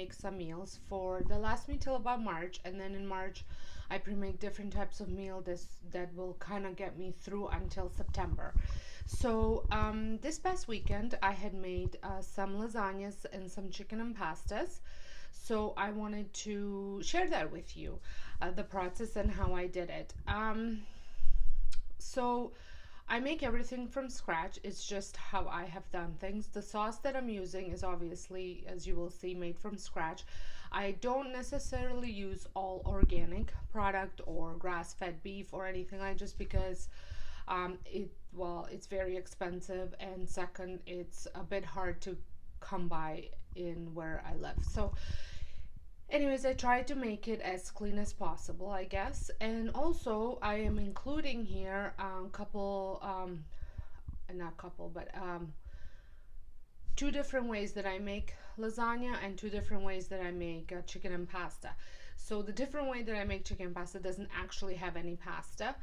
pre-make some meals for the last me till about March, and then in March I pre-make different types of meal that will kind of get me through until September. So this past weekend I had made some lasagnas and some chicken and pastas. So I wanted to share that with you, the process and how I did it. So I make everything from scratch. It's just how I have done things. The sauce that I'm using is obviously, as you will see, made from scratch. I don't necessarily use all organic product or grass-fed beef or anything like, just because it's very expensive, and second, it's a bit hard to come by in where I live. So anyways, I try to make it as clean as possible, I guess. And also I am including here two different ways that I make lasagna and two different ways that I make chicken and pasta. So the different way that I make chicken and pasta doesn't actually have any pasta,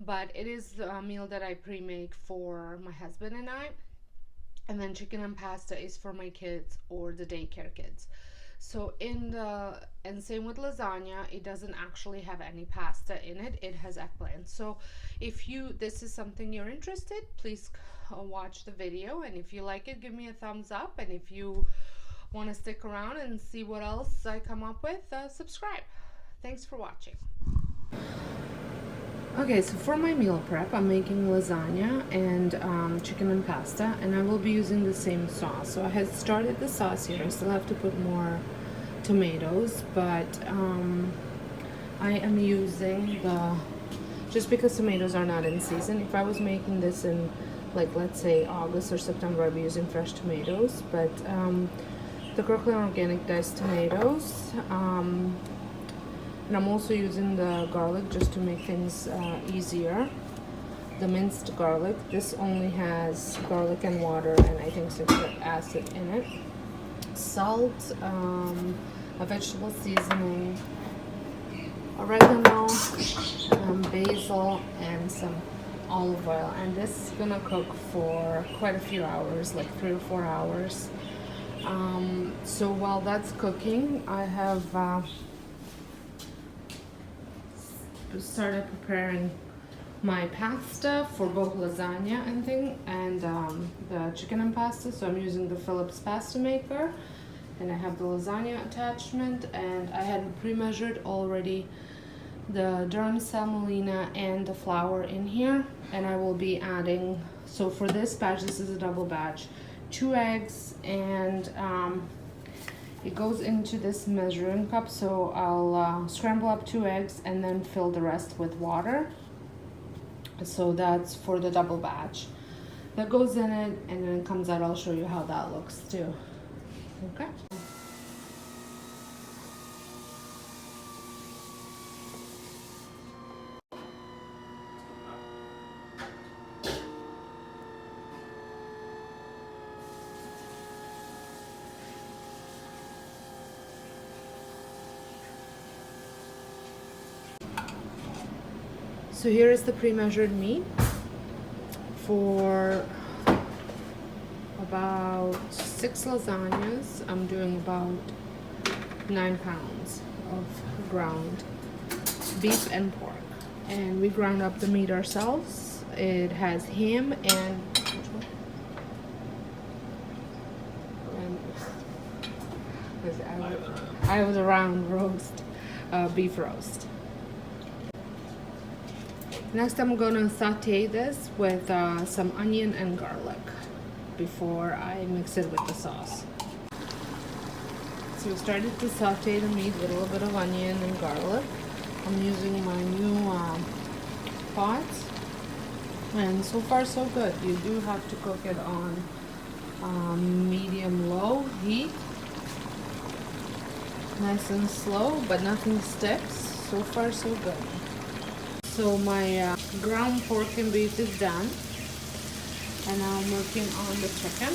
but it is a meal that I pre-make for my husband and I. And then chicken and pasta is for my kids or the daycare kids. So and same with lasagna, it doesn't actually have any pasta in it. It has eggplant. So if this is something you're interested, please watch the video, and if you like it, give me a thumbs up, and if you want to stick around and see what else I come up with, subscribe. Thanks for watching. Okay, so for my meal prep, I'm making lasagna and chicken and pasta, and I will be using the same sauce. So I had started the sauce here. I still have to put more tomatoes, but I am using just because tomatoes are not in season. If I was making this in, like, let's say August or September, I'd be using fresh tomatoes, but the Kirkland Organic diced tomatoes. And I'm also using the garlic just to make things easier. The minced garlic. This only has garlic and water and I think citric acid in it. Salt, a vegetable seasoning, oregano, basil, and some olive oil. And this is gonna cook for quite a few hours, like 3 or 4 hours. So while that's cooking, I have started preparing my pasta for both lasagna and the chicken and pasta. So I'm using the Philips pasta maker, and I have the lasagna attachment, and I had pre-measured already the durum semolina and the flour in here, and I will be adding, so for this batch, this is a double batch, 2 eggs, and it goes into this measuring cup. So I'll scramble up 2 eggs and then fill the rest with water. So that's for the double batch. That goes in it, and then it comes out. I'll show you how that looks too. Okay. So here is the pre-measured meat for about 6 lasagnas. I'm doing about 9 pounds of ground beef and pork. And we ground up the meat ourselves. It has ham and I was around roast, beef roast. Next, I'm gonna saute this with some onion and garlic before I mix it with the sauce. So we started to saute the meat with a little bit of onion and garlic. I'm using my new pot, and so far so good. You do have to cook it on medium-low heat, nice and slow, but nothing sticks. So far so good. So my ground pork and beef is done, and now I'm working on the chicken.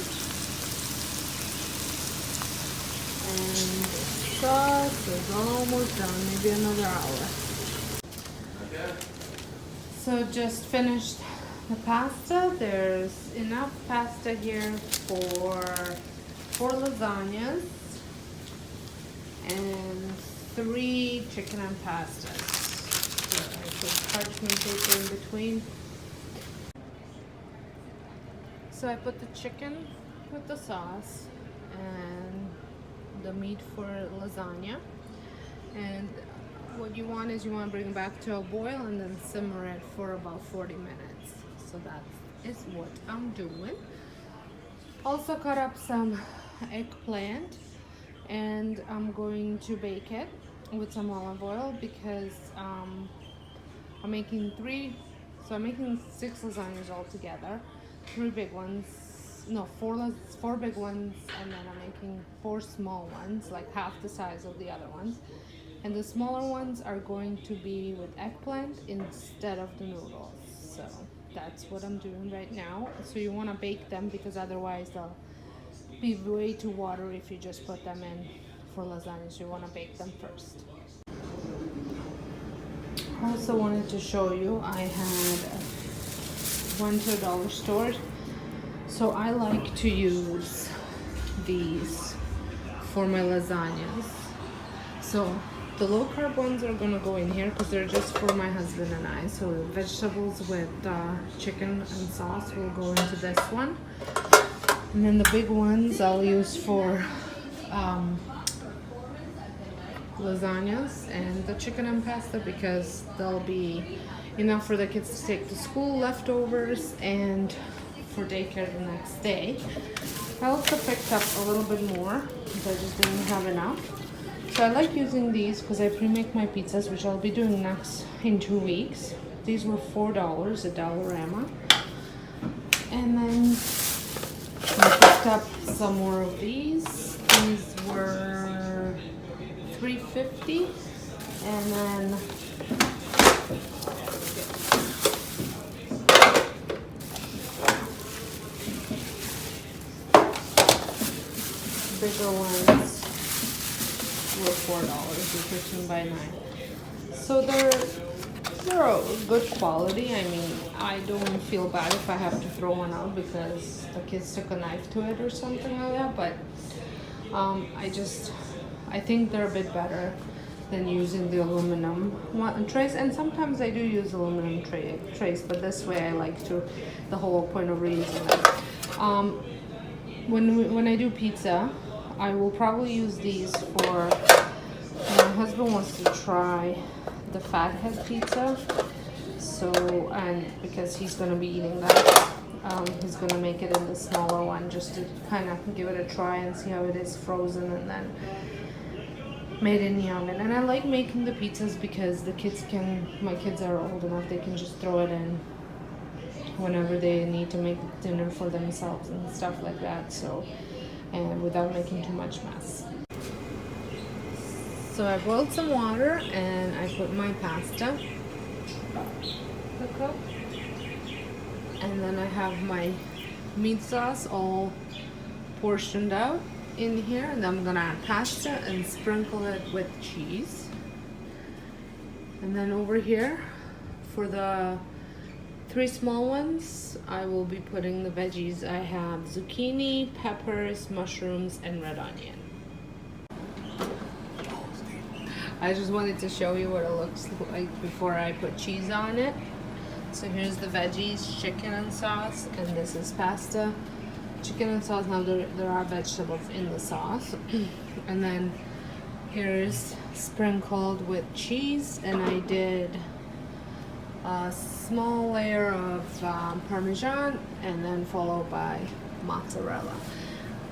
And the sauce is almost done, maybe another hour. Okay. So just finished the pasta. There's enough pasta here for 4 lasagnas. and 3 chicken and pastas. So I put parchment paper in between. So I put the chicken with the sauce and the meat for lasagna. And what you want is you want to bring it back to a boil and then simmer it for about 40 minutes. So that is what I'm doing. Also cut up some eggplant and I'm going to bake it with some olive oil because I'm making 6 lasagnas altogether. 3 big ones, no, 4 big ones, and then I'm making 4 small ones, like half the size of the other ones. And the smaller ones are going to be with eggplant instead of the noodles. So that's what I'm doing right now. So you want to bake them because otherwise they'll be way too watery if you just put them in for lasagna. So you want to bake them first. Also wanted to show you, I had went to a dollar store, so I like to use these for my lasagnas. So the low carb ones are gonna go in here because they're just for my husband and I. So vegetables with chicken and sauce will go into this one, and then the big ones I'll use for lasagnas and the chicken and pasta because they'll be enough for the kids to take to school, leftovers, and for daycare the next day. I also picked up a little bit more because I just didn't have enough. So I like using these because I pre-make my pizzas, which I'll be doing next in 2 weeks. These were $4 at Dollarama. And then I picked up some more of these. These were $3.50, and then bigger ones were $4, 15 by 9. So they're a good quality. I mean, I don't feel bad if I have to throw one out because the kids took a knife to it or something like that. But I think they're a bit better than using the aluminum trays. And sometimes I do use aluminum trays, but this way I like to. The whole point of reusing them. When I do pizza, I will probably use these for, my husband wants to try the fathead pizza, so, and because he's going to be eating that, he's going to make it in the smaller one just to kind of give it a try and see how it is frozen and then made in the oven. And I like making the pizzas because my kids are old enough, they can just throw it in whenever they need to make dinner for themselves and stuff like that, so, and without making too much mess. So I boiled some water and I put my pasta to cook, and then I have my meat sauce all portioned out in here, and I'm gonna add pasta and sprinkle it with cheese. And then over here for the 3 small ones, I will be putting the veggies. I have zucchini, peppers, mushrooms, and red onion. I just wanted to show you what it looks like before I put cheese on it. So here's the veggies, chicken and sauce, and this is pasta. Chicken and sauce, now there are vegetables in the sauce. And then here's sprinkled with cheese, and I did a small layer of Parmesan and then followed by mozzarella.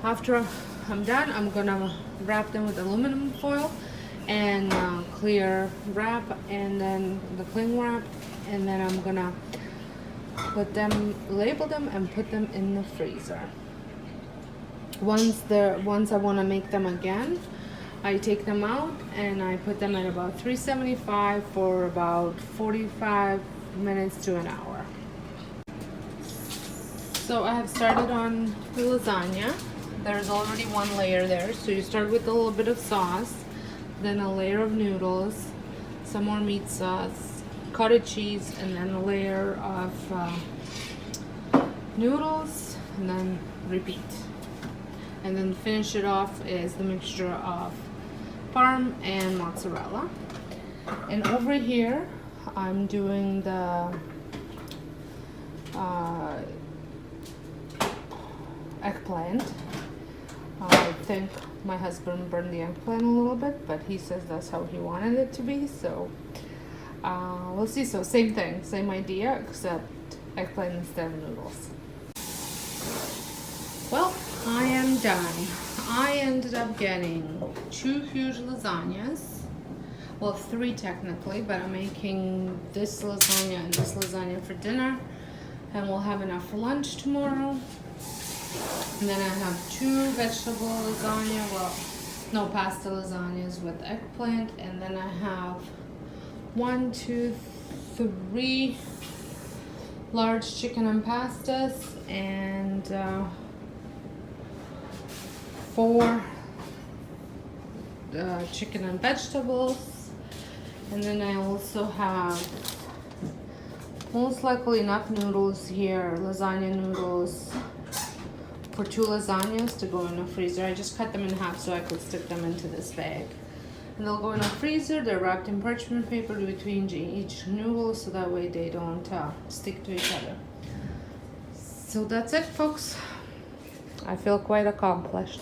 After I'm done, I'm gonna wrap them with aluminum foil and clear wrap, and then the cling wrap, and then I'm gonna label them and put them in the freezer. Once I want to make them again, I take them out and I put them at about 375 for about 45 minutes to an hour. So I have started on the lasagna. There's already one layer there. So you start with a little bit of sauce, then a layer of noodles, some more meat sauce, cottage cheese, and then a layer of noodles, and then repeat. And then finish it off is the mixture of parm and mozzarella. And over here, I'm doing the eggplant. I think my husband burned the eggplant a little bit, but he says that's how he wanted it to be, so we'll see. So same thing, same idea, except eggplant instead of noodles. Well, I am done. I ended up getting 2 huge lasagnas. Well, 3 technically, but I'm making this lasagna and this lasagna for dinner, and we'll have enough for lunch tomorrow. And then I have 2 vegetable lasagna, well, no, pasta lasagnas with eggplant, and then I have 1, 2, 3 large chicken and pastas, and 4 chicken and vegetables. And then I also have most likely enough noodles here, lasagna noodles, for 2 lasagnas to go in the freezer. I just cut them in half so I could stick them into this bag. And they'll go in the freezer. They're wrapped in parchment paper between each noodle so that way they don't stick to each other. So that's it, folks. I feel quite accomplished.